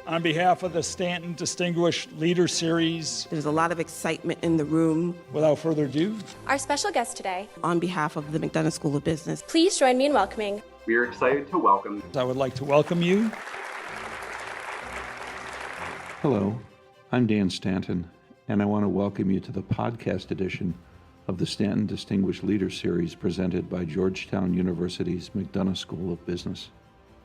On behalf of the Stanton Distinguished Leader Series, there's a lot of excitement in the room. Without further ado, our special guest today, on behalf of the McDonough School of Business, please join me in welcoming. We are excited to welcome. I would like to welcome you. Hello, I'm Dan Stanton, and I want to welcome you to the podcast edition of the Stanton Distinguished Leader Series presented by Georgetown University's McDonough School of Business.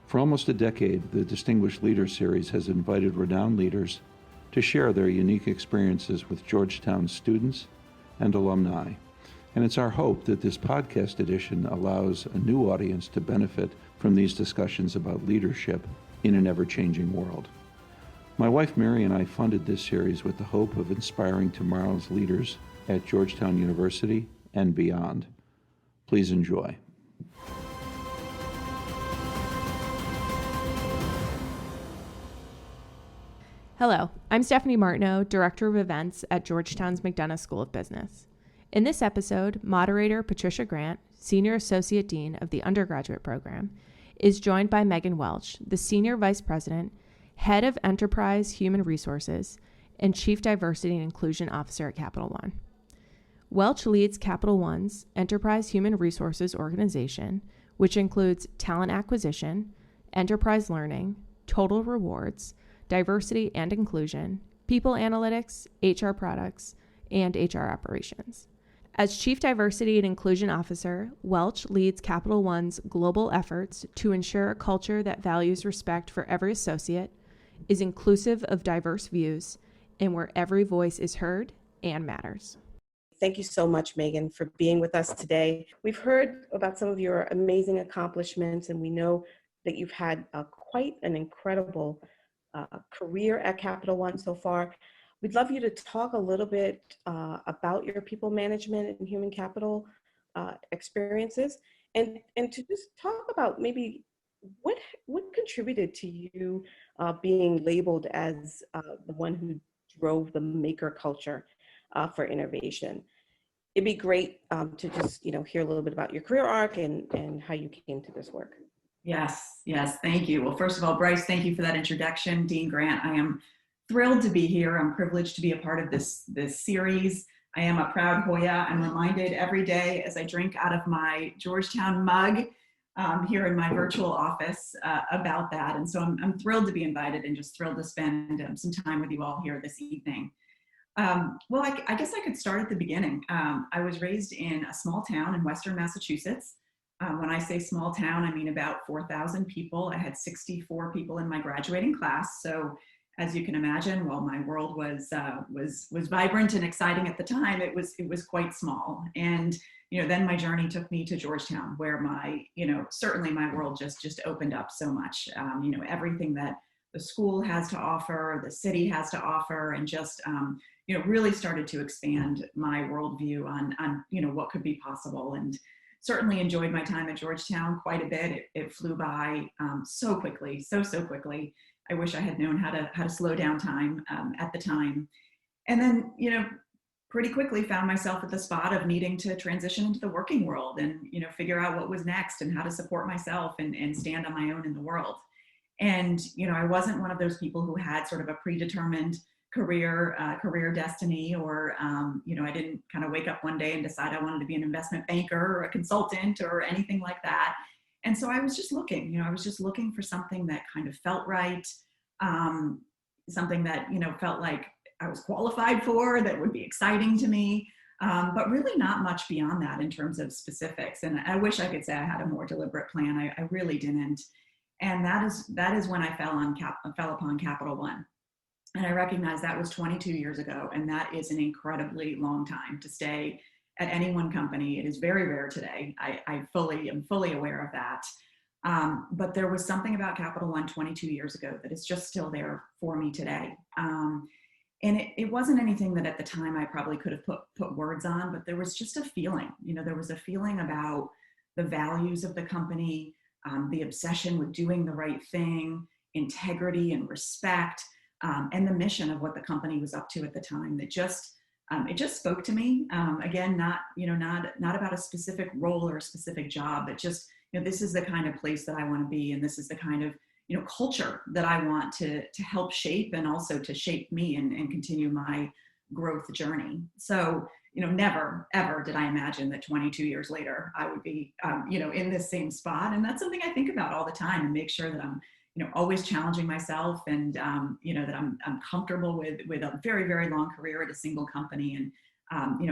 For almost a decade, the Distinguished Leader Series has invited renowned leaders to share their unique experiences with Georgetown students and alumni. And it's our hope that this podcast edition allows a new audience to benefit from these discussions about leadership in an ever-changing world. My wife Mary and I funded this series with the hope of inspiring tomorrow's leaders at Georgetown University and beyond. Please enjoy. Hello, I'm Stephanie Martineau, Director of Events at Georgetown's McDonough School of Business. In this episode, moderator Patricia Grant, Senior Associate Dean of the Undergraduate Program, is joined by Meghan Welch, the Senior Vice President, Head of Enterprise Human Resources, and Chief Diversity and Inclusion Officer at Capital One. Welch leads Capital One's Enterprise Human Resources organization, which includes talent acquisition, enterprise learning, total rewards, diversity and inclusion, people analytics, HR products, and HR operations. As Chief Diversity and Inclusion Officer, Welch leads Capital One's global efforts to ensure a culture that values respect for every associate, is inclusive of diverse views, and where every voice is heard and matters. Thank you so much, Megan, for being with us today. We've heard about some of your amazing accomplishments, and we know that you've had quite an incredible career at Capital One so far. We'd love you to talk a little bit about your people management and human capital experiences, and to just talk about maybe what contributed to you being labeled as the one who drove the maker culture for innovation. It'd be great to just hear a little bit about your career arc and how you came to this work. Yes, thank you. Well, first of all, Bryce, thank you for that introduction. Dean Grant, I am thrilled to be here. I'm privileged to be a part of this series. I am a proud Hoya. I'm reminded every day as I drink out of my Georgetown mug here in my virtual office about that. And so I'm thrilled to be invited and just thrilled to spend some time with you all here this evening. Well, I guess I could start at the beginning. I was raised in a small town in Western Massachusetts. When I say small town, I mean about 4,000 people. I had 64 people in my graduating class. So as you can imagine, while my world was vibrant and exciting at the time, it was quite small. And then my journey took me to Georgetown, where certainly my world just opened up so much. Everything that the school has to offer, the city has to offer, and just really started to expand my worldview on what could be possible. And certainly enjoyed my time at Georgetown quite a bit. It flew by so quickly, so quickly. I wish I had known how to slow down time at the time. And then, pretty quickly found myself at the spot of needing to transition into the working world and, figure out what was next and how to support myself and stand on my own in the world. And, I wasn't one of those people who had sort of a predetermined career destiny, or I didn't kind of wake up one day and decide I wanted to be an investment banker or a consultant or anything like that. And so I was just looking, I was just looking for something that kind of felt right, something that felt like I was qualified for, that would be exciting to me, but really not much beyond that in terms of specifics. And I wish I could say I had a more deliberate plan. I really didn't. And that is when I fell upon Capital One. And I recognize that was 22 years ago, and that is an incredibly long time to stay at any one company. It is very rare today. I am fully aware of that. But there was something about Capital One 22 years ago that is just still there for me today. And it wasn't anything that at the time I probably could have put words on, but there was just a feeling. There was a feeling about the values of the company, the obsession with doing the right thing, integrity and respect. And the mission of what the company was up to at the time that it just spoke to me. Again, not about a specific role or a specific job, but just, this is the kind of place that I want to be. And this is the kind of, culture that I want to help shape and also to shape me and continue my growth journey. So, never, ever did I imagine that 22 years later, I would be, in this same spot. And that's something I think about all the time and make sure that I'm, always challenging myself and, that I'm comfortable with a very, very long career at a single company. And,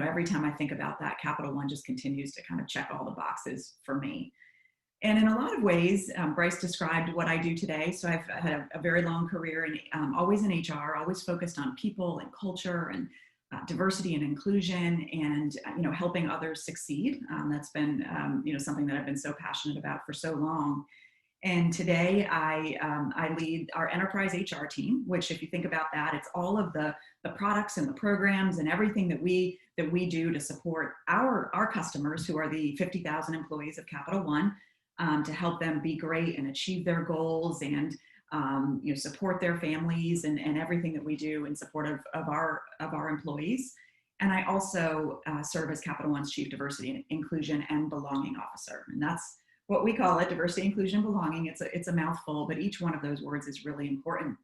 every time I think about that, Capital One just continues to kind of check all the boxes for me. And in a lot of ways, Bryce described what I do today. So I've had a very long career and always in HR, always focused on people and culture and diversity and inclusion and, helping others succeed. That's been, something that I've been so passionate about for so long. And today I lead our enterprise HR team, which if you think about that, it's all of the products and the programs and everything that we do to support our customers who are the 50,000 employees of Capital One, to help them be great and achieve their goals and support their families and everything that we do in support of our employees. And I also serve as Capital One's Chief Diversity and Inclusion and Belonging Officer. And that's what we call it, diversity, inclusion, belonging. It's a mouthful, but each one of those words is really important.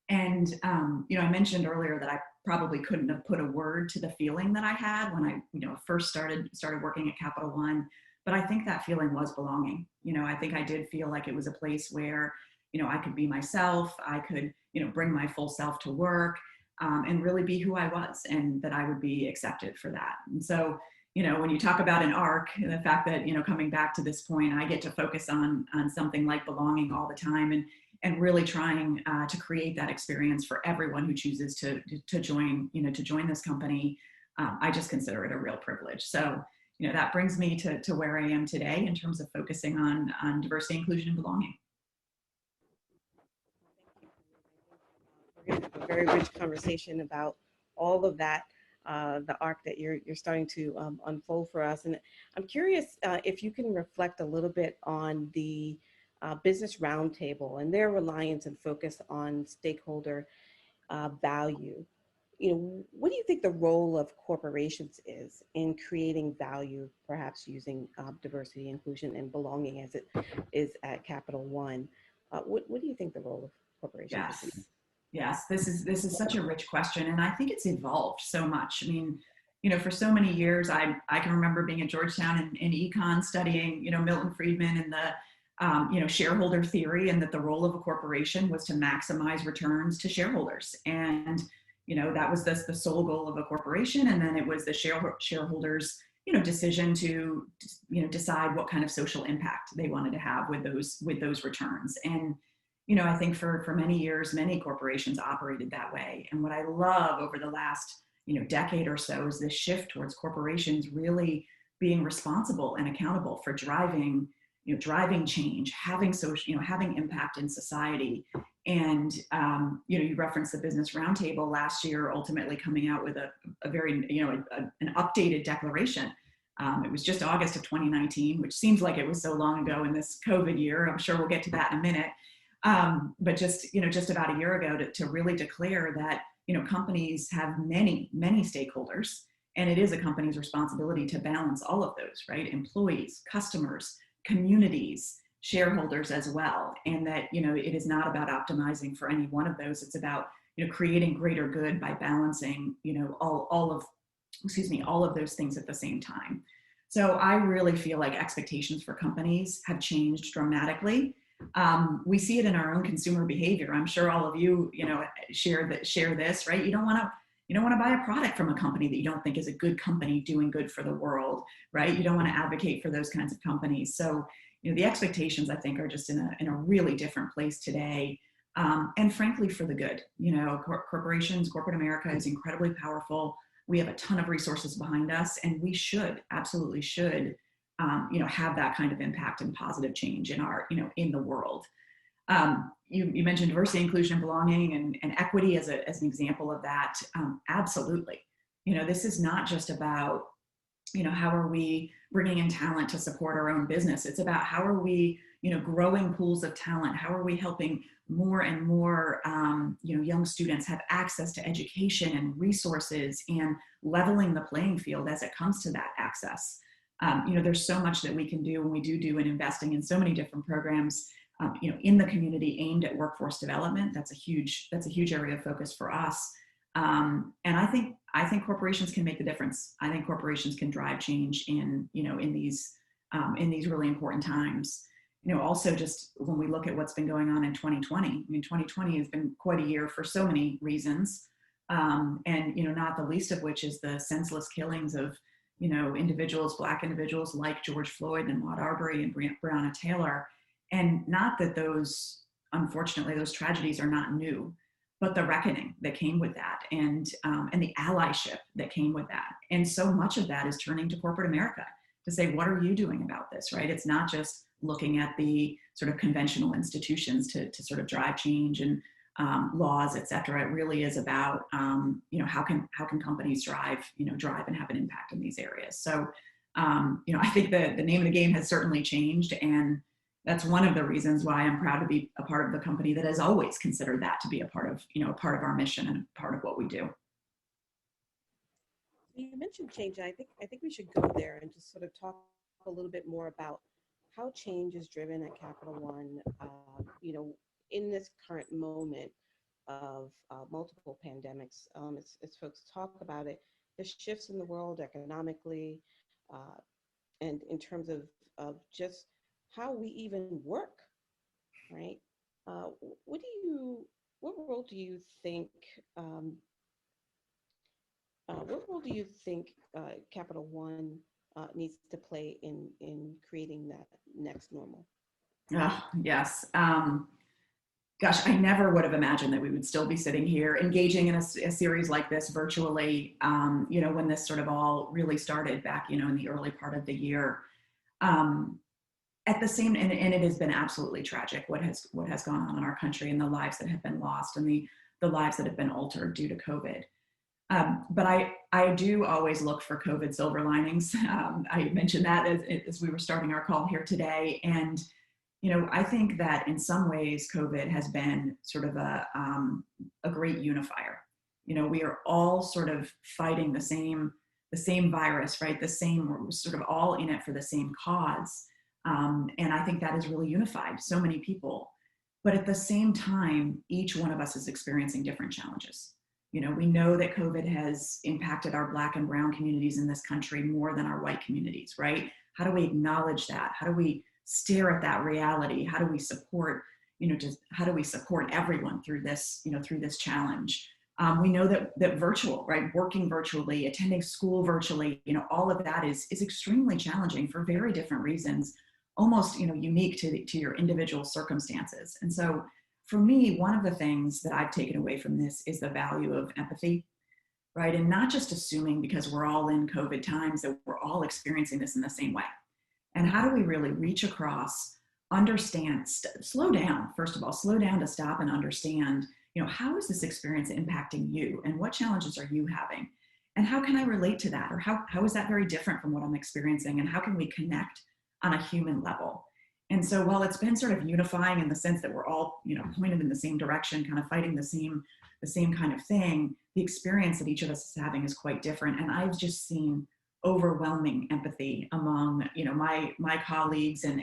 And, I mentioned earlier that I probably couldn't have put a word to the feeling that I had when I, first started working at Capital One, but I think that feeling was belonging. I think I did feel like it was a place where, I could be myself, I could, bring my full self to work, and really be who I was, and that I would be accepted for that. And so, when you talk about an arc, the fact that, coming back to this point, I get to focus on something like belonging all the time and really trying to create that experience for everyone who chooses to join, to join this company. I just consider it a real privilege. So, that brings me to where I am today in terms of focusing on diversity, inclusion, and belonging. We're going to have a very rich conversation about all of that, the arc that you're starting to unfold for us. And I'm curious if you can reflect a little bit on the Business Roundtable and their reliance and focus on stakeholder value. What do you think the role of corporations is in creating value, perhaps using diversity, inclusion, and belonging as it is at Capital One? What do you think the role of corporations is? Yes, this is such a rich question, and I think it's evolved so much. I mean, for so many years, I can remember being at Georgetown in econ studying, Milton Friedman and the shareholder theory, and that the role of a corporation was to maximize returns to shareholders. And, that was the sole goal of a corporation. And then it was the shareholders, decision to, decide what kind of social impact they wanted to have with those returns. And, I think for many years, many corporations operated that way. And what I love over the last, decade or so is this shift towards corporations really being responsible and accountable for driving change, having social, having impact in society. And, you referenced the Business Roundtable last year, ultimately coming out with a very, an updated declaration. It was just August of 2019, which seems like it was so long ago in this COVID year. I'm sure we'll get to that in a minute. But just about a year ago to really declare that, companies have many, many stakeholders, and it is a company's responsibility to balance all of those, right? Employees, customers, communities, shareholders as well. And that, it is not about optimizing for any one of those. It's about, creating greater good by balancing, all of those things at the same time. So I really feel like expectations for companies have changed dramatically. We see it in our own consumer behavior. I'm sure all of you, share this, right? You don't want to buy a product from a company that you don't think is a good company doing good for the world, right? You don't want to advocate for those kinds of companies. So, the expectations, I think, are just in a really different place today. And frankly, for the good. Corporations, corporate America is incredibly powerful. We have a ton of resources behind us, and we absolutely should, have that kind of impact and positive change in in the world. You mentioned diversity, inclusion, and belonging, and equity as an example of that. Absolutely. This is not just about, how are we bringing in talent to support our own business? It's about how are we, growing pools of talent? How are we helping more and more, young students have access to education and resources and leveling the playing field as it comes to that access? There's so much that we can do, and we do in investing in so many different programs in the community aimed at workforce development. That's a huge area of focus for us. And I think corporations can make the difference. I think corporations can drive change in these really important times. Also just when we look at what's been going on in 2020, I mean, 2020 has been quite a year for so many reasons. And, not the least of which is the senseless killings of, individuals, Black individuals like George Floyd and Ahmaud Arbery and Breonna Taylor. And not that unfortunately, those tragedies are not new, but the reckoning that came with that and the allyship that came with that. And so much of that is turning to corporate America to say, what are you doing about this, right? It's not just looking at the sort of conventional institutions to sort of drive change and laws, et cetera. It really is about, how can companies drive and have an impact in these areas. So, I think the name of the game has certainly changed, and that's one of the reasons why I'm proud to be a part of the company that has always considered that to be a part of our mission and a part of what we do. You mentioned change, and I think we should go there and just sort of talk a little bit more about how change is driven at Capital One, in this current moment of multiple pandemics. As folks talk about it, the shifts in the world economically, and in terms of just how we even work, right? What role do you think Capital One needs to play in creating that next normal? Yes. Gosh, I never would have imagined that we would still be sitting here engaging in a series like this virtually, when this sort of all really started back, in the early part of the year. At the same, and it has been absolutely tragic what has gone on in our country and the lives that have been lost and the lives that have been altered due to COVID. But I do always look for COVID silver linings. I mentioned that as we were starting our call here today. And, I think that in some ways COVID has been sort of a great unifier. We are all sort of fighting the same virus, right? We're sort of all in it for the same cause. And I think that has really unified so many people. But at the same time, each one of us is experiencing different challenges. We know that COVID has impacted our Black and Brown communities in this country more than our white communities, right? How do we acknowledge that? How do we stare at that reality? How do we support, how do we support everyone through this, through this challenge? We know that virtual, right? Working virtually, attending school virtually, all of that is extremely challenging for very different reasons, almost, unique to your individual circumstances. And so for me, one of the things that I've taken away from this is the value of empathy, right? And not just assuming because we're all in COVID times that we're all experiencing this in the same way. And how do we really reach across, understand, slow down, first of all, slow down to stop and understand, how is this experience impacting you and what challenges are you having? And how can I relate to that? Or how is that very different from what I'm experiencing? And how can we connect on a human level? And so while it's been sort of unifying in the sense that we're all, pointed in the same direction, kind of fighting the same kind of thing, the experience that each of us is having is quite different. And I've just seen overwhelming empathy among, my colleagues and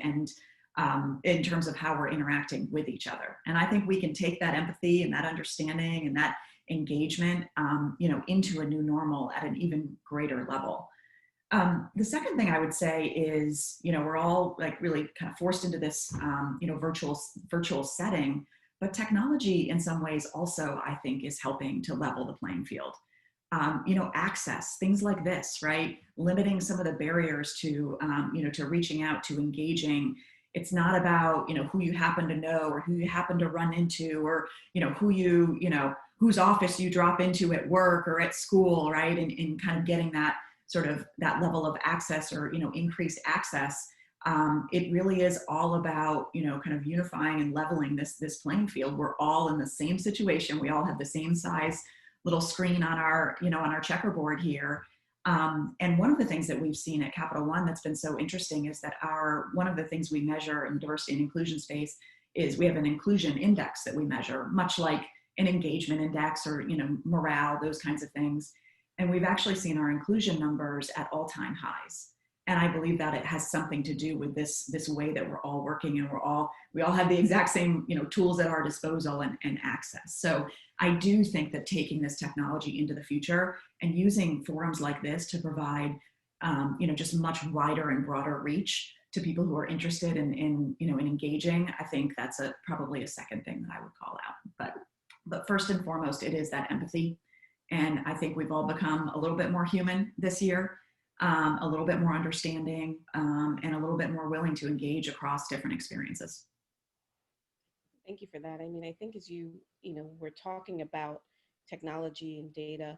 in terms of how we're interacting with each other. And I think we can take that empathy and that understanding and that engagement, into a new normal at an even greater level. The second thing I would say is, we're all like really kind of forced into this, virtual setting, but technology in some ways also, I think, is helping to level the playing field. Access, things like this, right? Limiting some of the barriers to, to reaching out, to engaging. It's not about, who you happen to know or who you happen to run into or, whose office you drop into at work or at school, right? And kind of getting that sort of that level of access or, increased access. It really is all about, kind of unifying and leveling this playing field. We're all in the same situation. We all have the same size little screen on our, on our checkerboard here. And one of the things that we've seen at Capital One that's been so interesting is that one of the things we measure in the diversity and inclusion space is we have an inclusion index that we measure, much like an engagement index or, morale, those kinds of things. And we've actually seen our inclusion numbers at all-time highs. And I believe that it has something to do with this way that we're all working, and we all have the exact same, tools at our disposal and access. So I do think that taking this technology into the future and using forums like this to provide, just much wider and broader reach to people who are interested in engaging, I think that's probably a second thing that I would call out. But first and foremost, it is that empathy. And I think we've all become a little bit more human this year. A little bit more understanding, and a little bit more willing to engage across different experiences. Thank you for that. I mean, I think as we're talking about technology and data,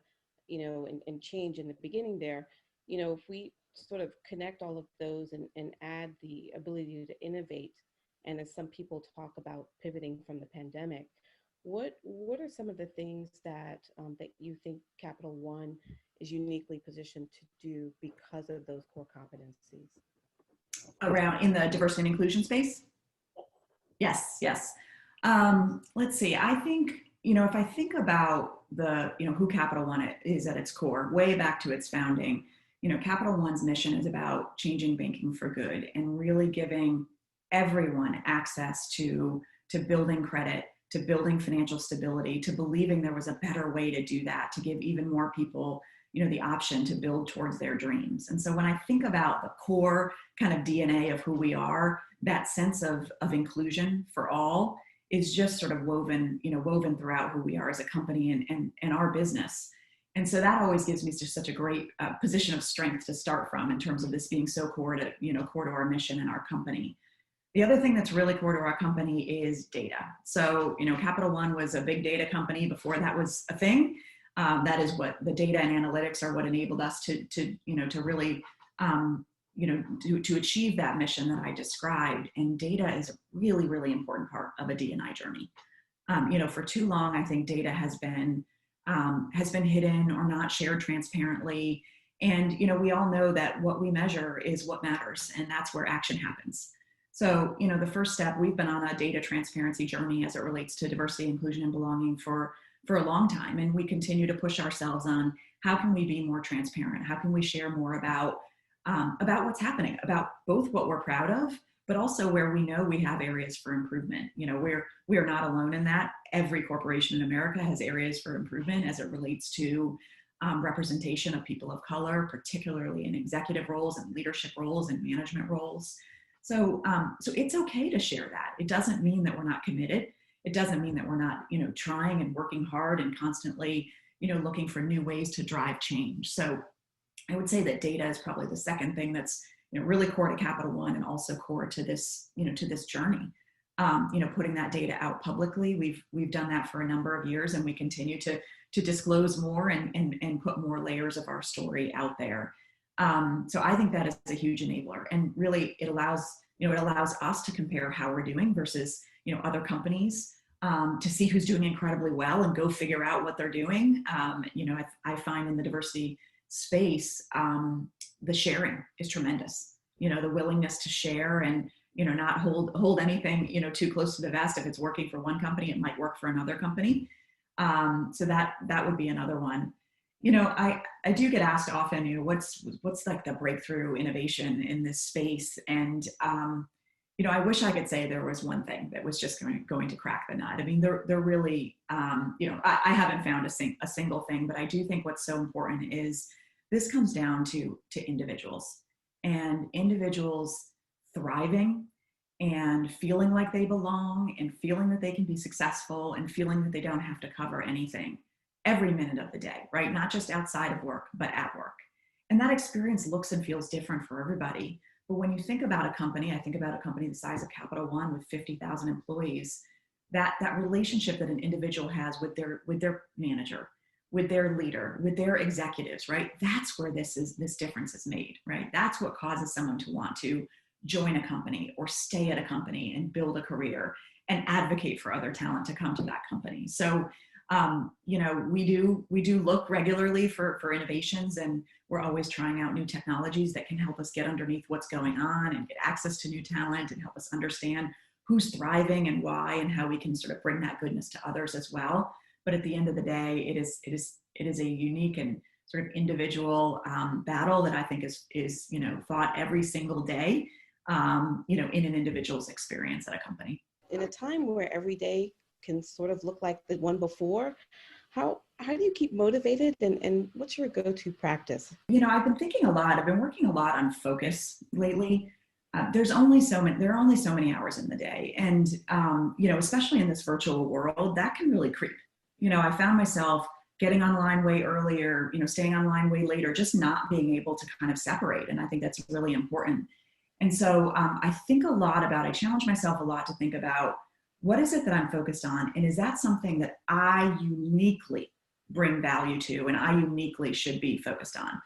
and change in the beginning there, if we sort of connect all of those and add the ability to innovate, and as some people talk about pivoting from the pandemic, what are some of the things that you think Capital One is uniquely positioned to do because of those core competencies? Around in the diversity and inclusion space? Yes. Let's see. I think, if I think about who Capital One is at its core, way back to its founding, Capital One's mission is about changing banking for good and really giving everyone access to building credit, to building financial stability, to believing there was a better way to do that, to give even more people the option to build towards their dreams. And so when I think about the core kind of DNA of who we are, that sense of inclusion for all is just sort of woven throughout who we are as a company and our business. And so that always gives me just such a great position of strength to start from in terms of this being so core to our mission and our company. The other thing that's really core to our company is data. So, Capital One was a big data company before that was a thing. That is what the data and analytics are what enabled us to really, to achieve that mission that I described. And data is a really, really important part of a D&I journey. For too long, I think data has been hidden or not shared transparently. And, we all know that what we measure is what matters, and that's where action happens. So, the first step, we've been on a data transparency journey as it relates to diversity, inclusion, and belonging for a long time. And we continue to push ourselves on how can we be more transparent? How can we share more about what's happening, about both what we're proud of, but also where we know we have areas for improvement. We are not alone in that. Every corporation in America has areas for improvement as it relates to representation of people of color, particularly in executive roles and leadership roles and management roles. So it's okay to share that. It doesn't mean that we're not committed. It doesn't mean that we're not, trying and working hard and constantly, looking for new ways to drive change. So I would say that data is probably the second thing that's, really core to Capital One and also core to this, to this journey. Putting that data out publicly, we've done that for a number of years, and we continue to disclose more and put more layers of our story out there. So I think that is a huge enabler, and really it allows us to compare how we're doing versus, other companies, to see who's doing incredibly well and go figure out what they're doing. I find in the diversity space, the sharing is tremendous. The willingness to share and, not hold anything, too close to the vest. If it's working for one company, it might work for another company. So that would be another one. I do get asked often, what's like the breakthrough innovation in this space? And, I wish I could say there was one thing that was just going to crack the nut. I mean, they're really, I haven't found a single thing, but I do think what's so important is this comes down to individuals, and individuals thriving and feeling like they belong and feeling that they can be successful and feeling that they don't have to cover anything every minute of the day, right? Not just outside of work, but at work. And that experience looks and feels different for everybody. But when you think about a company, I think about a company the size of Capital One with 50,000 employees, that relationship that an individual has with their manager, with their leader, with their executives, right? That's where this difference is made, right? That's what causes someone to want to join a company or stay at a company and build a career and advocate for other talent to come to that company. So, we do look regularly for innovations, and we're always trying out new technologies that can help us get underneath what's going on and get access to new talent and help us understand who's thriving and why, and how we can sort of bring that goodness to others as well. But at the end of the day, it is a unique and sort of individual battle that I think is fought every single day, in an individual's experience at a company. In a time where every day can sort of look like the one before, how do you keep motivated, and what's your go-to practice? I've been thinking a lot. I've been working a lot on focus lately. There are only so many hours in the day. And, especially in this virtual world, that can really creep. I found myself getting online way earlier, staying online way later, just not being able to kind of separate. And I think that's really important. And so I challenge myself a lot to think about, what is it that I'm focused on? And is that something that I uniquely bring value to and I uniquely should be focused on?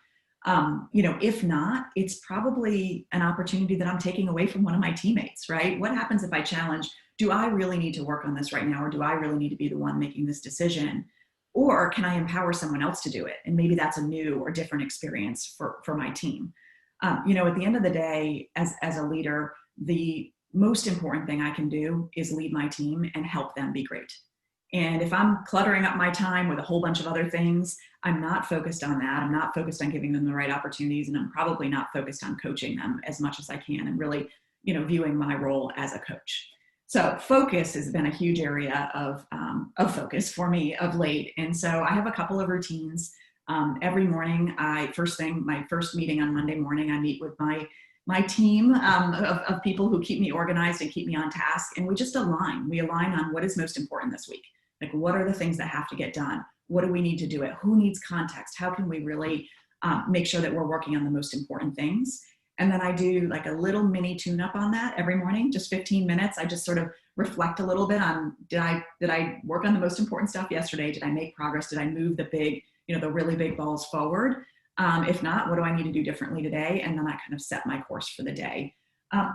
If not, it's probably an opportunity that I'm taking away from one of my teammates, right? What happens if I challenge, do I really need to work on this right now? Or do I really need to be the one making this decision? Or can I empower someone else to do it? And maybe that's a new or different experience for my team. At the end of the day, as a leader, the most important thing I can do is lead my team and help them be great. And if I'm cluttering up my time with a whole bunch of other things, I'm not focused on that. I'm not focused on giving them the right opportunities, and I'm probably not focused on coaching them as much as I can and really, viewing my role as a coach. So focus has been a huge area of focus for me of late. And so I have a couple of routines. Every morning, my first meeting on Monday morning, I meet with my team of people who keep me organized and keep me on task. And we just align. We align on what is most important this week. Like, what are the things that have to get done? What do we need to do it? Who needs context? How can we really make sure that we're working on the most important things? And then I do like a little mini tune-up on that every morning, just 15 minutes. I just sort of reflect a little bit on, did I work on the most important stuff yesterday? Did I make progress? Did I move the really big balls forward? If not, what do I need to do differently today? And then I kind of set my course for the day.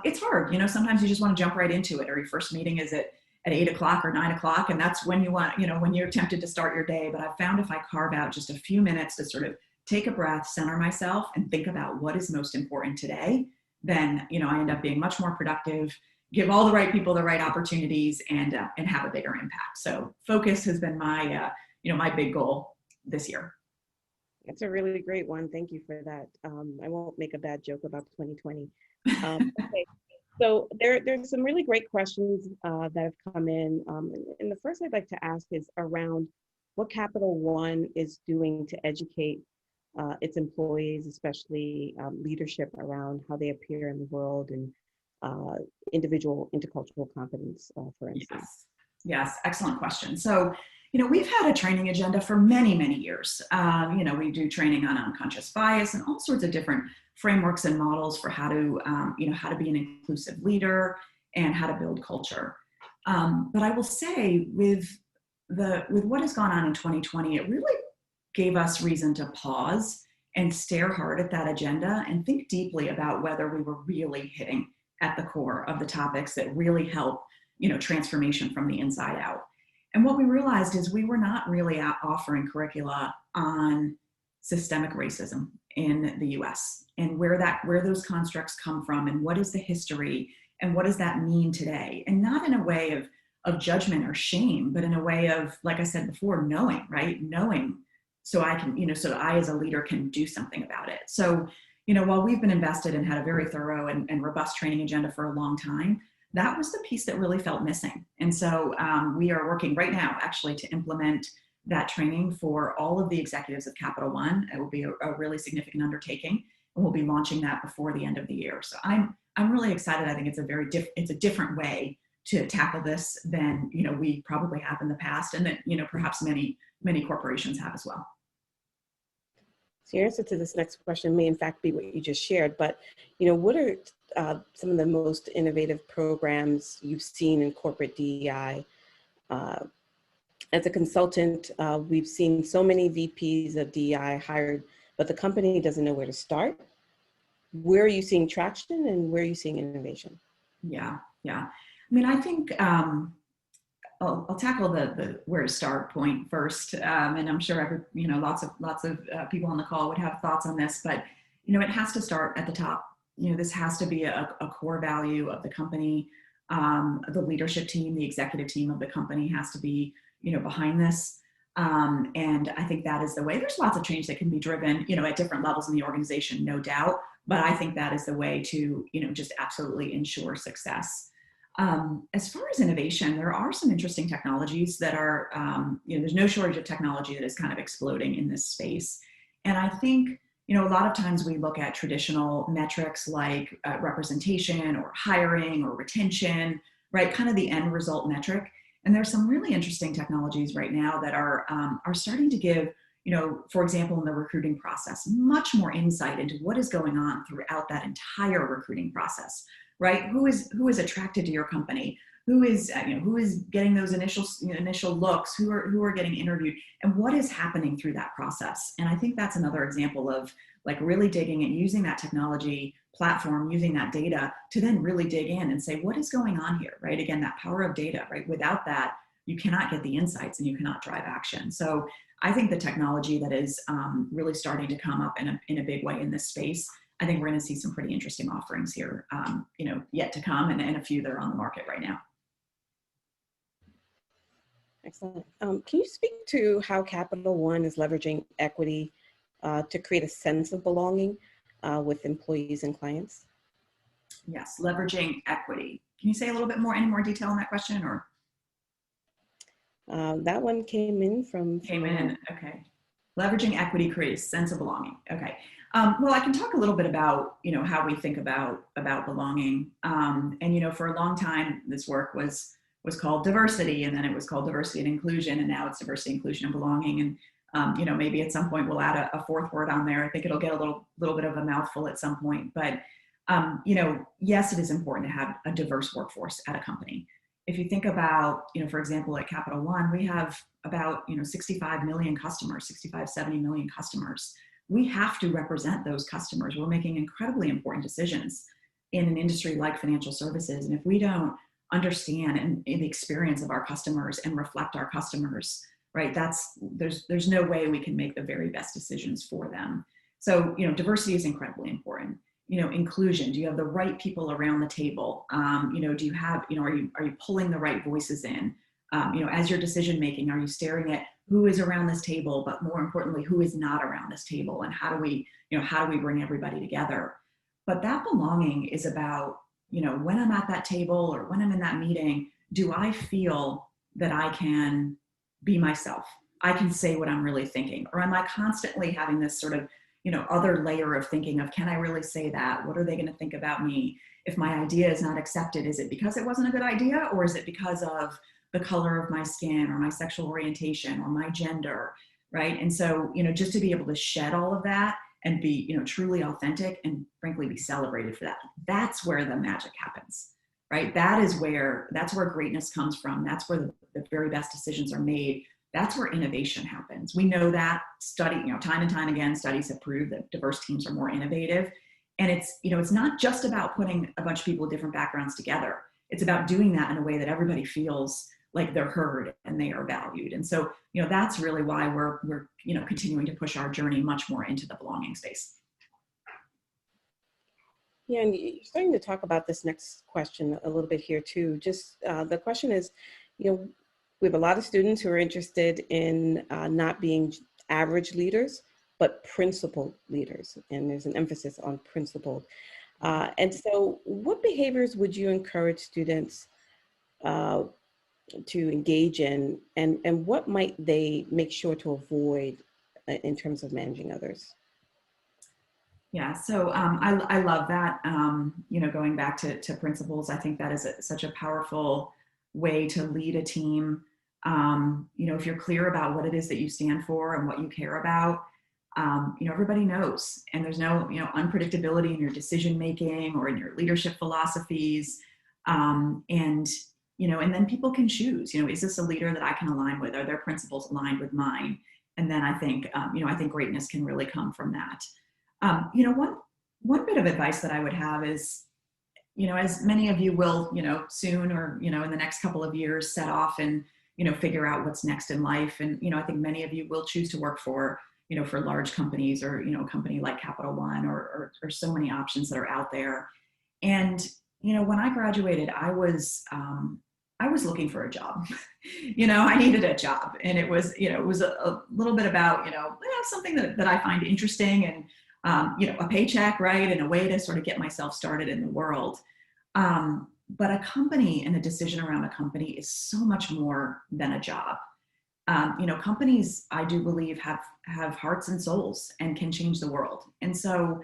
It's hard, sometimes you just want to jump right into it, or your first meeting is at 8 o'clock or 9 o'clock. And that's when you want, when you're tempted to start your day. But I've found if I carve out just a few minutes to sort of take a breath, center myself, and think about what is most important today, then, I end up being much more productive, give all the right people the right opportunities, and have a bigger impact. So focus has been my, my big goal this year. That's a really great one. Thank you for that. I won't make a bad joke about 2020. Okay. So there's some really great questions that have come in. And the first I'd like to ask is around what Capital One is doing to educate its employees, especially leadership, around how they appear in the world and individual intercultural competence, for instance. Yes, excellent question. So, we've had a training agenda for many, many years. We do training on unconscious bias and all sorts of different frameworks and models for how to, how to be an inclusive leader and how to build culture. But I will say, with what has gone on in 2020, it really gave us reason to pause and stare hard at that agenda and think deeply about whether we were really hitting at the core of the topics that really help, transformation from the inside out. And what we realized is we were not really offering curricula on systemic racism in the US and where those constructs come from and what is the history and what does that mean today? And not in a way of judgment or shame, but in a way of, like I said before, knowing, right? Knowing so I can, so that I as a leader can do something about it. So, while we've been invested and had a very thorough and robust training agenda for a long time, that was the piece that really felt missing. And so we are working right now actually to implement that training for all of the executives of Capital One. It will be a really significant undertaking, and we'll be launching that before the end of the year. So I'm really excited. I think it's a different way to tackle this than we probably have in the past, and that perhaps many corporations have as well. So your answer to this next question may in fact be what you just shared, but what are some of the most innovative programs you've seen in corporate DEI? As a consultant, we've seen so many VPs of DEI hired, but the company doesn't know where to start. Where are you seeing traction and where are you seeing innovation? Yeah. I mean, I think I'll tackle the where to start point first, and I'm sure lots of people on the call would have thoughts on this, but it has to start at the top. This has to be a core value of the company. The leadership team, the executive team of the company has to be behind this. And I think that is the way. There's lots of change that can be driven, at different levels in the organization, no doubt. But I think that is the way to, just absolutely ensure success. As far as innovation, there are some interesting technologies that are, there's no shortage of technology that is kind of exploding in this space. And I think, a lot of times we look at traditional metrics like representation or hiring or retention, right? Kind of the end result metric. And there's some really interesting technologies right now that are starting to give, for example, in the recruiting process, much more insight into what is going on throughout that entire recruiting process, right? Who is attracted to your company? Who is getting those initial looks? Who are getting interviewed? And what is happening through that process? And I think that's another example of like really digging and using that technology platform, using that data to then really dig in and say, what is going on here, right? Again, that power of data, right? Without that, you cannot get the insights and you cannot drive action. So I think the technology that is really starting to come up in a big way in this space, I think we're going to see some pretty interesting offerings here, yet to come, and a few that are on the market right now. Excellent. Can you speak to how Capital One is leveraging equity to create a sense of belonging with employees and clients? Yes, leveraging equity. Can you say a little bit more, any more detail on that question, or? That one came in. Okay. Leveraging equity creates a sense of belonging. Okay. Well, I can talk a little bit about, how we think about belonging. And, for a long time, this work was called diversity, and then it was called diversity and inclusion, and now it's diversity, inclusion, and belonging. And, maybe at some point we'll add a fourth word on there. I think it'll get a little bit of a mouthful at some point. But, yes, it is important to have a diverse workforce at a company. If you think about, for example, at Capital One, we have about, 65 million customers, 65, 70 million customers. We have to represent those customers. We're making incredibly important decisions in an industry like financial services. And if we don't understand and the experience of our customers and reflect our customers, right, there's no way we can make the very best decisions for them. So, diversity is incredibly important. Inclusion, do you have the right people around the table? Do you have, are you pulling the right voices in? As your decision making, are you staring at who is around this table, but more importantly, who is not around this table, and how do we bring everybody together? But that belonging is about, when I'm at that table or when I'm in that meeting, do I feel that I can be myself? I can say what I'm really thinking, or am I constantly having this sort of other layer of thinking of, can I really say that? What are they going to think about me? If my idea is not accepted, is it because it wasn't a good idea, or is it because of the color of my skin or my sexual orientation or my gender, right? And so, just to be able to shed all of that and be, truly authentic and frankly be celebrated for that. That's where the magic happens, right? That's where greatness comes from. That's where the very best decisions are made. That's where innovation happens. We know that time and time again, studies have proved that diverse teams are more innovative. And it's not just about putting a bunch of people with different backgrounds together. It's about doing that in a way that everybody feels like they're heard and they are valued. And so, that's really why we're continuing to push our journey much more into the belonging space. Yeah, and you're starting to talk about this next question a little bit here too. Just the question is, we have a lot of students who are interested in not being average leaders, but principled leaders. And there's an emphasis on principled. And so what behaviors would you encourage students to engage in, and what might they make sure to avoid in terms of managing others? Yeah, so I love that, going back to principles. I think that is such a powerful way to lead a team. If you're clear about what it is that you stand for and what you care about, everybody knows, and there's no, unpredictability in your decision making or in your leadership philosophies. And then people can choose, is this a leader that I can align with? Are their principles aligned with mine? And then I think greatness can really come from that. One bit of advice that I would have is, as many of you will, soon or, in the next couple of years set off and, figure out what's next in life. And, I think many of you will choose to work for large companies or, a company like Capital One or so many options that are out there. And, when I graduated, I was I was looking for a job. I needed a job, and it was a little bit about, something that I find interesting, and, a paycheck, right. And a way to sort of get myself started in the world. But a company and a decision around a company is so much more than a job. Companies, I do believe, have hearts and souls and can change the world. And so,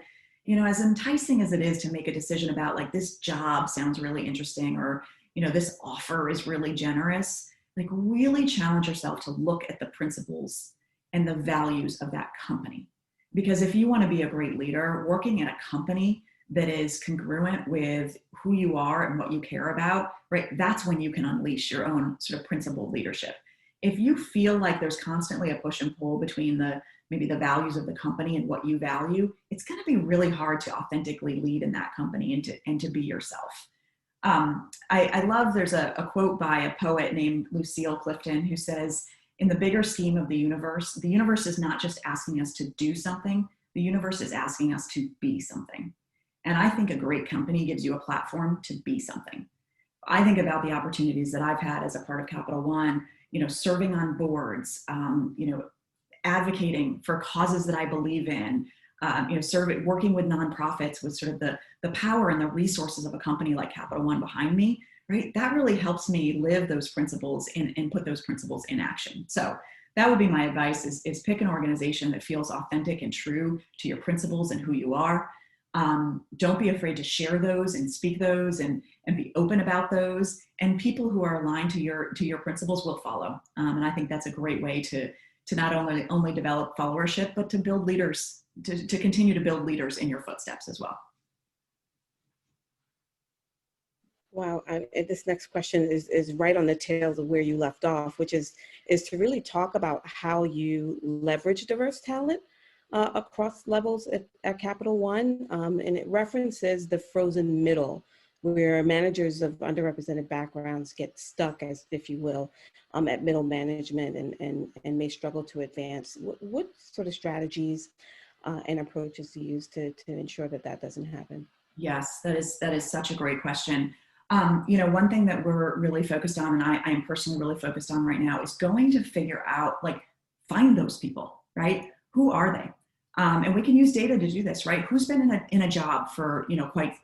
as enticing as it is to make a decision about, like, this job sounds really interesting, or, this offer is really generous, like, really challenge yourself to look at the principles and the values of that company. Because if you want to be a great leader, working in a company that is congruent with who you are and what you care about, right, that's when you can unleash your own sort of principled leadership. If you feel like there's constantly a push and pull between maybe the values of the company and what you value, it's going to be really hard to authentically lead in that company and to be yourself. I love, there's a quote by a poet named Lucille Clifton who says, in the bigger scheme of the universe is not just asking us to do something, the universe is asking us to be something. And I think a great company gives you a platform to be something. I think about the opportunities that I've had as a part of Capital One, serving on boards, advocating for causes that I believe in, working with nonprofits with sort of the power and the resources of a company like Capital One behind me, right? That really helps me live those principles and put those principles in action. So that would be my advice is pick an organization that feels authentic and true to your principles and who you are. Don't be afraid to share those and speak those and be open about those. And people who are aligned to your principles will follow. And I think that's a great way to not only develop followership, but to build leaders, to continue to build leaders in your footsteps as well. Wow, this next question is right on the tails of where you left off, which is to really talk about how you leverage diverse talent across levels at Capital One. And it references the frozen middle, where managers of underrepresented backgrounds get stuck, as if you will, at middle management and may struggle to advance. What sort of strategies and approaches do you use to ensure that doesn't happen? Yes, that is such a great question. One thing that we're really focused on, and I am personally really focused on right now, is going to figure out, find those people, right? Who are they? And we can use data to do this, right? Who's been in a job for,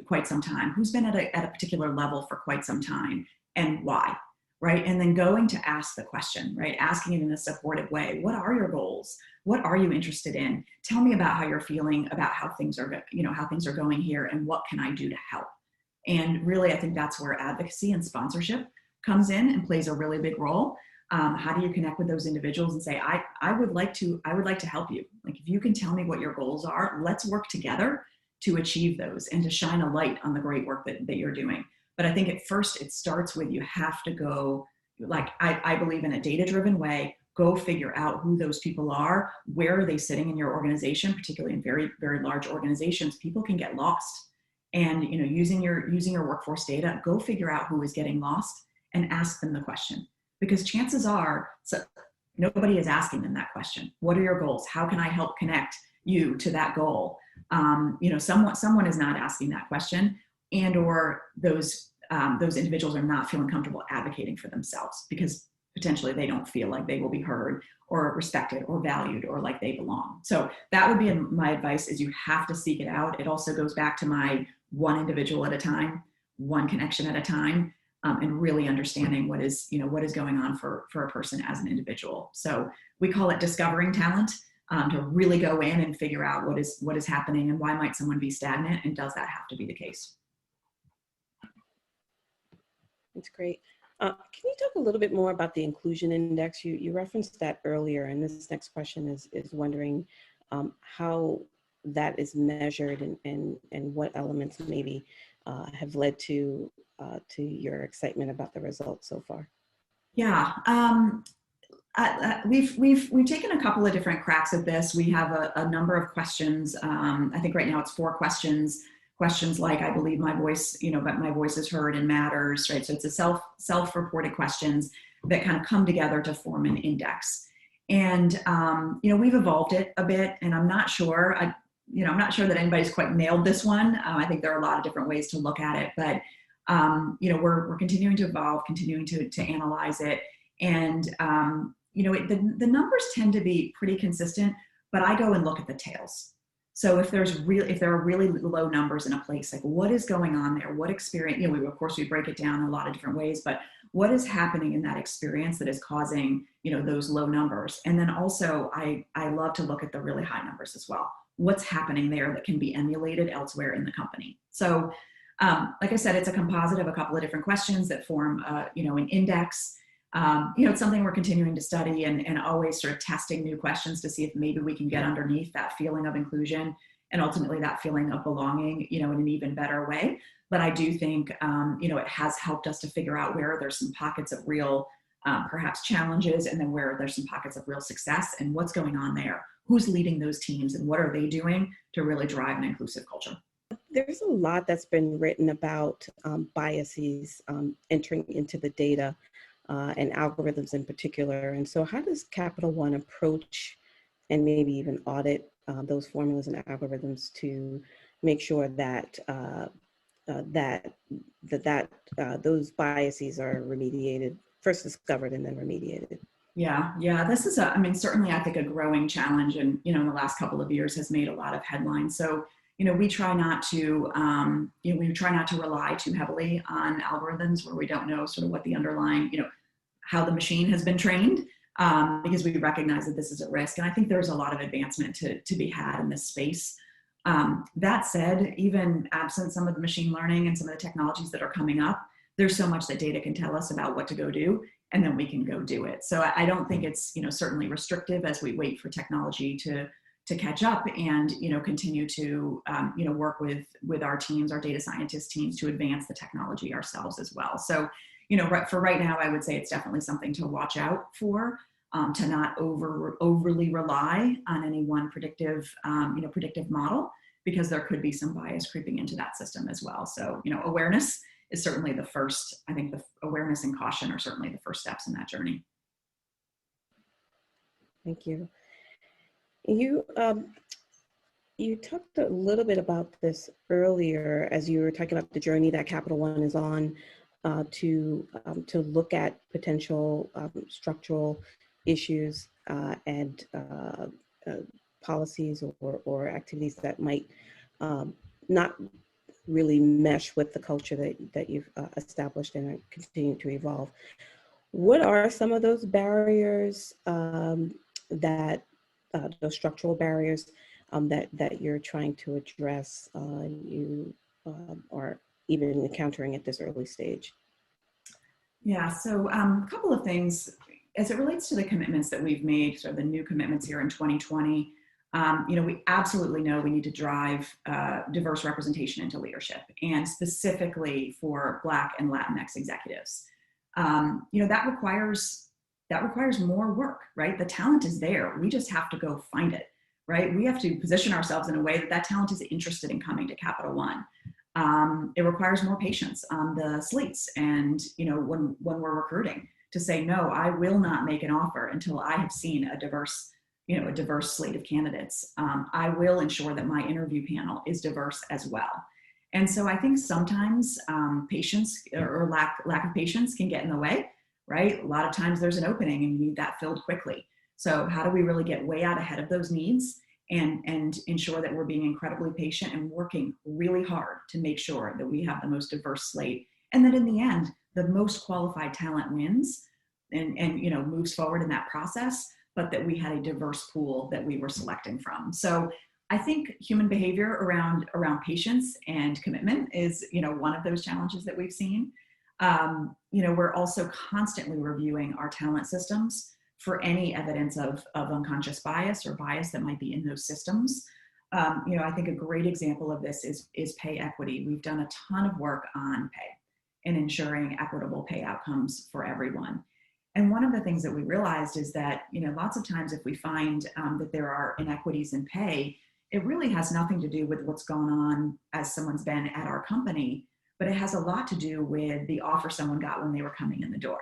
quite some time? Who's been at a particular level for quite some time, and why, right? And then going to ask the question, right? Asking it in a supportive way. What are your goals? What are you interested in? Tell me about how you're feeling about how things are going here, and what can I do to help? And really, I think that's where advocacy and sponsorship comes in and plays a really big role. How do you connect with those individuals and say, I would like to help you. Like, if you can tell me what your goals are, let's work together to achieve those and to shine a light on the great work that you're doing. But I think at first it starts with, you have to go, I believe in a data-driven way, go figure out who those people are, where are they sitting in your organization, particularly in very, very large organizations. People can get lost. And using your workforce data, go figure out who is getting lost and ask them the question. Because chances are, nobody is asking them that question. What are your goals? How can I help connect you to that goal? Someone is not asking that question, and or those individuals are not feeling comfortable advocating for themselves because potentially they don't feel like they will be heard or respected or valued or like they belong. So that would be my advice, is you have to seek it out. It also goes back to my one individual at a time, one connection at a time. And really understanding what is going on for a person as an individual. So we call it discovering talent, to really go in and figure out what is happening and why might someone be stagnant, and does that have to be the case? That's great. Can you talk a little bit more about the inclusion index? You referenced that earlier, and this next question is wondering how that is measured and what elements maybe have led to your excitement about the results so far. Yeah, we've taken a couple of different cracks at this. We have a number of questions. I think right now it's 4 questions. Questions like, I believe my voice, but my voice is heard and matters, right? So it's a self-reported questions that kind of come together to form an index. And we've evolved it a bit, and I'm not sure that anybody's quite nailed this one. I think there are a lot of different ways to look at it, but We're continuing to evolve, continuing to analyze it. And, the numbers tend to be pretty consistent, but I go and look at the tails. So if there are really low numbers in a place, like what is going on there? What experience, we break it down in a lot of different ways, but what is happening in that experience that is causing, those low numbers? And then also I love to look at the really high numbers as well. What's happening there that can be emulated elsewhere in the company? So like I said, it's a composite of a couple of different questions that form, an index. It's something we're continuing to study and always sort of testing new questions to see if maybe we can get underneath that feeling of inclusion and ultimately that feeling of belonging, in an even better way. But I do think, it has helped us to figure out where there's some pockets of real, perhaps challenges, and then where there's some pockets of real success and what's going on there. Who's leading those teams and what are they doing to really drive an inclusive culture? There's a lot that's been written about biases entering into the data and algorithms in particular. And so how does Capital One approach and maybe even audit those formulas and algorithms to make sure that those biases are remediated, first discovered and then remediated? Yeah. This is certainly I think a growing challenge, and in the last couple of years has made a lot of headlines. So we try not to rely too heavily on algorithms where we don't know sort of what the underlying, how the machine has been trained, because we recognize that this is a risk. And I think there's a lot of advancement to be had in this space. That said, even absent some of the machine learning and some of the technologies that are coming up, there's so much that data can tell us about what to go do, and then we can go do it. So I don't think it's, certainly restrictive as we wait for technology to catch up and, continue to, work with our teams, our data scientist teams, to advance the technology ourselves as well. So, for right now, I would say it's definitely something to watch out for, to not overly rely on any one predictive model, because there could be some bias creeping into that system as well. So, awareness is certainly the first. I think the awareness and caution are certainly the first steps in that journey. Thank you. You talked a little bit about this earlier as you were talking about the journey that Capital One is on to look at potential structural issues and policies or activities that might not really mesh with the culture that you've established and are continuing to evolve. What are some of those barriers those structural barriers that you're trying to address, you are even encountering at this early stage? Yeah, so a couple of things as it relates to the commitments that we've made, sort of the new commitments here in 2020. We absolutely know we need to drive diverse representation into leadership, and specifically for Black and Latinx executives. That requires more work, right? The talent is there. We just have to go find it, right? We have to position ourselves in a way that talent is interested in coming to Capital One. It requires more patience on the slates, and when we're recruiting, to say, no, I will not make an offer until I have seen a diverse slate of candidates. I will ensure that my interview panel is diverse as well. And so I think sometimes patience or lack of patience can get in the way, right? A lot of times there's an opening and you need that filled quickly. So how do we really get way out ahead of those needs and ensure that we're being incredibly patient and working really hard to make sure that we have the most diverse slate, and that in the end, the most qualified talent wins and moves forward in that process, but that we had a diverse pool that we were selecting from. So I think human behavior around patience and commitment is, one of those challenges that we've seen. We're also constantly reviewing our talent systems for any evidence of unconscious bias or bias that might be in those systems. I think a great example of this is pay equity. We've done a ton of work on pay and ensuring equitable pay outcomes for everyone. And one of the things that we realized is that, lots of times if we find that there are inequities in pay, it really has nothing to do with what's gone on as someone's been at our company, but it has a lot to do with the offer someone got when they were coming in the door.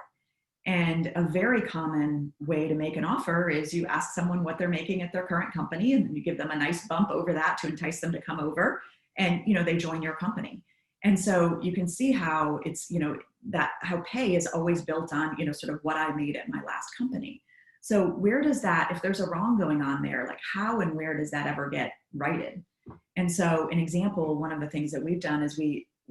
And a very common way to make an offer is you ask someone what they're making at their current company, and you give them a nice bump over that to entice them to come over, and they join your company. And so you can see how it's, that how pay is always built on, sort of what I made at my last company. So where does that, if there's a wrong going on there, like how and where does that ever get righted? And so an example, one of the things that we've done is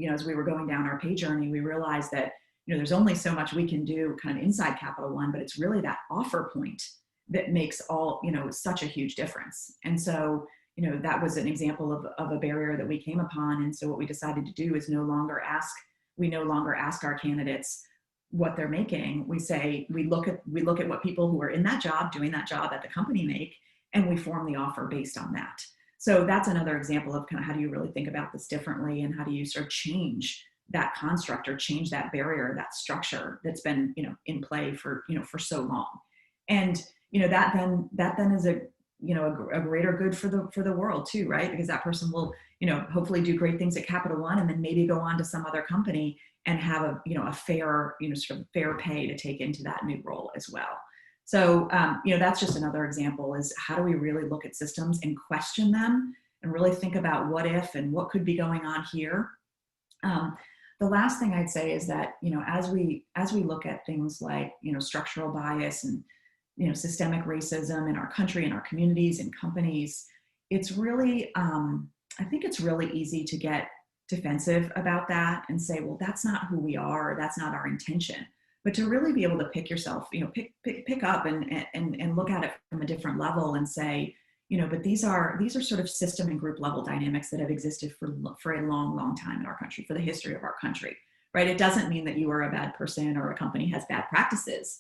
as we were going down our pay journey, we realized that, there's only so much we can do kind of inside Capital One, but it's really that offer point that makes all, such a huge difference. And so, that was an example of a barrier that we came upon. And so what we decided to do is no longer ask our candidates what they're making. We look at what people who are in that job, doing that job at the company make, and we form the offer based on that. So that's another example of kind of how do you really think about this differently, and how do you sort of change that construct or change that barrier, that structure that's been, in play for so long. And, that then is a greater good for the world too, right? Because that person will, hopefully do great things at Capital One, and then maybe go on to some other company and have a fair, sort of fair pay to take into that new role as well. So, that's just another example, is how do we really look at systems and question them and really think about what if and what could be going on here. The last thing I'd say is that, as we look at things like, structural bias and, systemic racism in our country, in our communities and companies, it's really, I think it's really easy to get defensive about that and say, well, that's not who we are, or that's not our intention. But to really be able to pick yourself, pick up and look at it from a different level and say, but these are sort of system and group level dynamics that have existed for a long, long time in our country, for the history of our country, right? It doesn't mean that you are a bad person or a company has bad practices.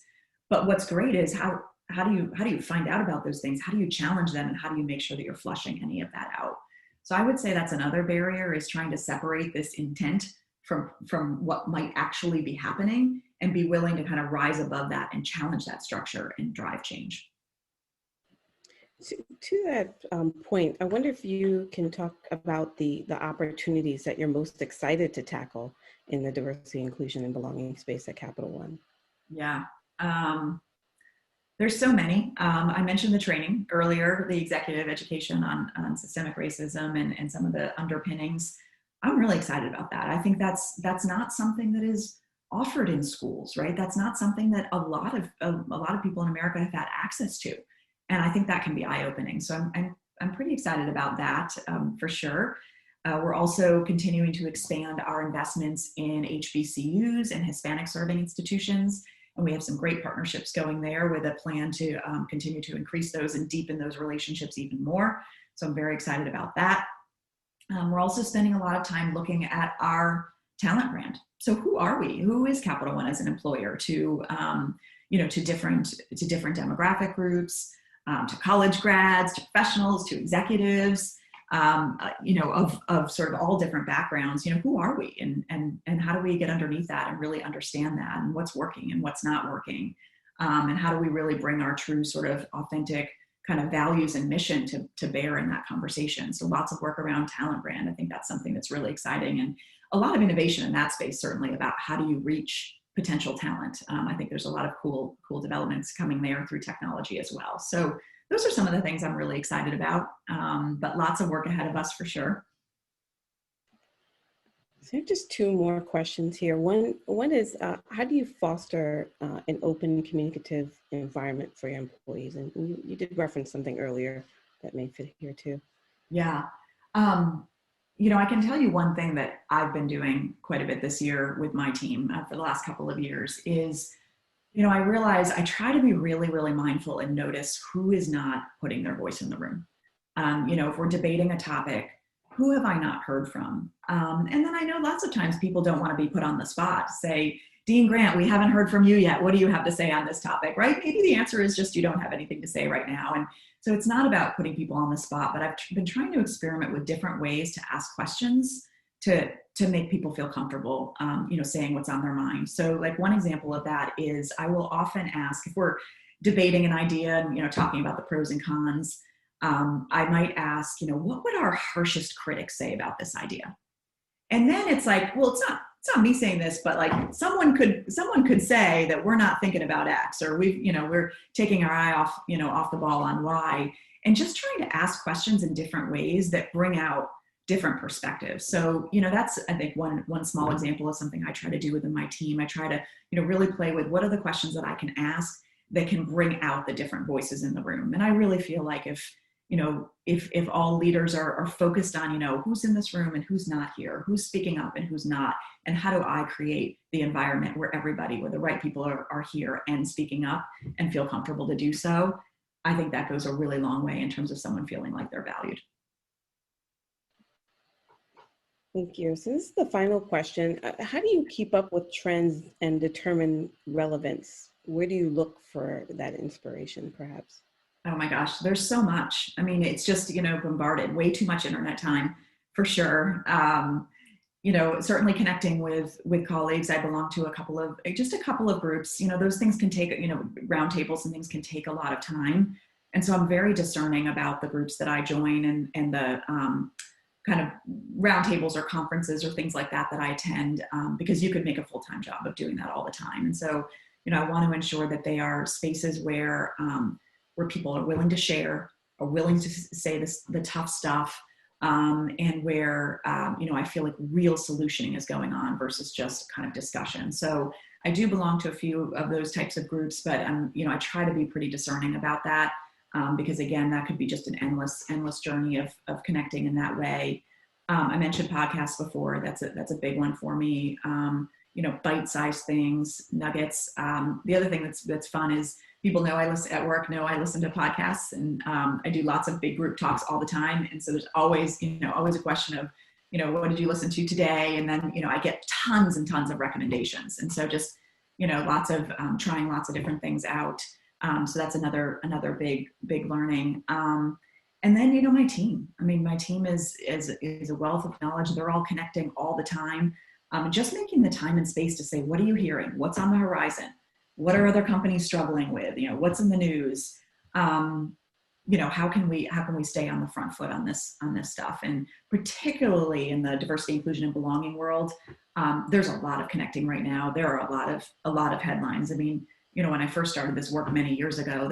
But what's great is how do you find out about those things? How do you challenge them, and how do you make sure that you're flushing any of that out? So I would say that's another barrier, is trying to separate this intent from what might actually be happening, and be willing to kind of rise above that and challenge that structure and drive change. To that point, I wonder if you can talk about the opportunities that you're most excited to tackle in the diversity, inclusion, and belonging space at Capital One. Yeah. There's so many. I mentioned the training earlier, the executive education on systemic racism and some of the underpinnings. I'm really excited about that. I think that's not something that is offered in schools, right? That's not something that a lot of people in America have had access to, and I think that can be eye-opening. So I'm pretty excited about that for sure. We're also continuing to expand our investments in HBCUs and Hispanic serving institutions. And we have some great partnerships going there, with a plan to continue to increase those and deepen those relationships even more. So I'm very excited about that. We're also spending a lot of time looking at our talent brand. So who are we? Who is Capital One as an employer to different demographic groups, to college grads, to professionals, to executives, of sort of all different backgrounds. Who are we, and how do we get underneath that and really understand that, and what's working and what's not working, and how do we really bring our true sort of authentic kind of values and mission to bear in that conversation. So lots of work around talent brand. I think that's something that's really exciting, and a lot of innovation in that space, certainly, about how do you reach potential talent. I think there's a lot of cool developments coming there through technology as well. So those are some of the things I'm really excited about, but lots of work ahead of us for sure. So just two more questions here. One is, how do you foster an open, communicative environment for your employees? And you did reference something earlier that may fit here too. Yeah. I can tell you one thing that I've been doing quite a bit this year with my team for the last couple of years is, I realize I try to be really, really mindful and notice who is not putting their voice in the room. If we're debating a topic, who have I not heard from? And then I know lots of times people don't want to be put on the spot, say, Dean Grant, we haven't heard from you yet. What do you have to say on this topic, right? Maybe the answer is just you don't have anything to say right now. And so it's not about putting people on the spot, but I've been trying to experiment with different ways to ask questions to make people feel comfortable, saying what's on their mind. So like one example of that is I will often ask, if we're debating an idea and, talking about the pros and cons, I might ask, what would our harshest critics say about this idea? And then it's like, well, it's not me saying this, but like someone could say that we're not thinking about X, or we're taking our eye off the ball on Y, and just trying to ask questions in different ways that bring out different perspectives. So, that's, I think, one small example of something I try to do within my team. I try to, really play with what are the questions that I can ask that can bring out the different voices in the room. And I really feel like if all leaders are focused on, who's in this room and who's not here, who's speaking up and who's not, and how do I create the environment where the right people are here and speaking up and feel comfortable to do so, I think that goes a really long way in terms of someone feeling like they're valued. Thank you. So this is the final question. How do you keep up with trends and determine relevance? Where do you look for that inspiration, perhaps? Oh my gosh, there's so much. I mean, it's just, bombarded, way too much internet time for sure. Certainly connecting with colleagues. I belong to a couple of groups. Those things can take, roundtables and things can take a lot of time. And so I'm very discerning about the groups that I join and the kind of roundtables or conferences or things like that I attend, because you could make a full-time job of doing that all the time. And so, I want to ensure that they are spaces where people are willing to share, are willing to say the tough stuff, and where, I feel like real solutioning is going on versus just kind of discussion. So I do belong to a few of those types of groups, but I try to be pretty discerning about that, because again, that could be just an endless journey of connecting in that way. I mentioned podcasts before. That's a big one for me. Bite-sized things, nuggets. The other thing that's fun is people know I listen to podcasts, and I do lots of big group talks all the time. And so there's always a question of, what did you listen to today? And then, I get tons and tons of recommendations. And so just, lots of trying lots of different things out. So that's another big learning. And then, my team. I mean, my team is a wealth of knowledge. They're all connecting all the time. Just making the time and space to say, what are you hearing? What's on the horizon? What are other companies struggling with? What's in the news? How can we stay on the front foot on this stuff? And particularly in the diversity, inclusion, and belonging world, there's a lot of connecting right now. There are a lot of headlines. I mean, when I first started this work many years ago,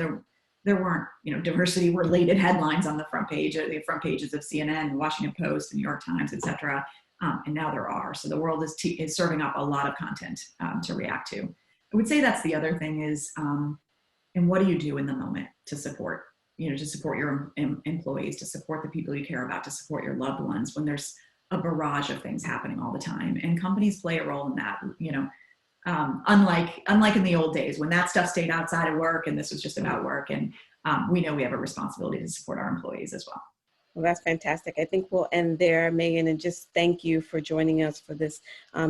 there weren't diversity related headlines on the front pages of CNN, Washington Post, and New York Times, etc. And now there are. So the world is serving up a lot of content to react to. I would say that's the other thing is, and what do you do in the moment to support your employees, to support the people you care about, to support your loved ones when there's a barrage of things happening all the time. And companies play a role in that, unlike in the old days when that stuff stayed outside of work and this was just about work. And we know we have a responsibility to support our employees as well. Well, that's fantastic. I think we'll end there, Meghan, and just thank you for joining us for this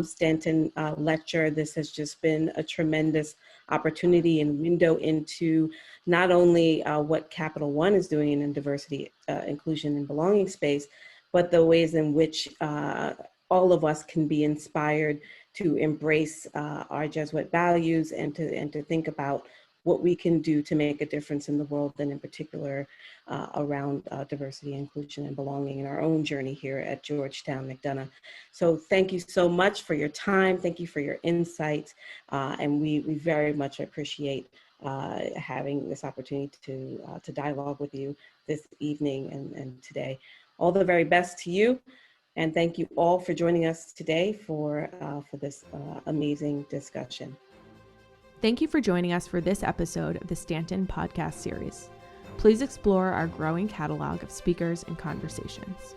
Stanton lecture. This has just been a tremendous opportunity and window into not only what Capital One is doing in diversity, inclusion, and belonging space, but the ways in which all of us can be inspired to embrace our Jesuit values and to think about what we can do to make a difference in the world, and in particular around diversity, inclusion, and belonging in our own journey here at Georgetown McDonough. So thank you so much for your time. Thank you for your insights. And we very much appreciate having this opportunity to dialogue with you this evening and today. All the very best to you. And thank you all for joining us today for this amazing discussion. Thank you for joining us for this episode of the Stanton podcast series. Please explore our growing catalog of speakers and conversations.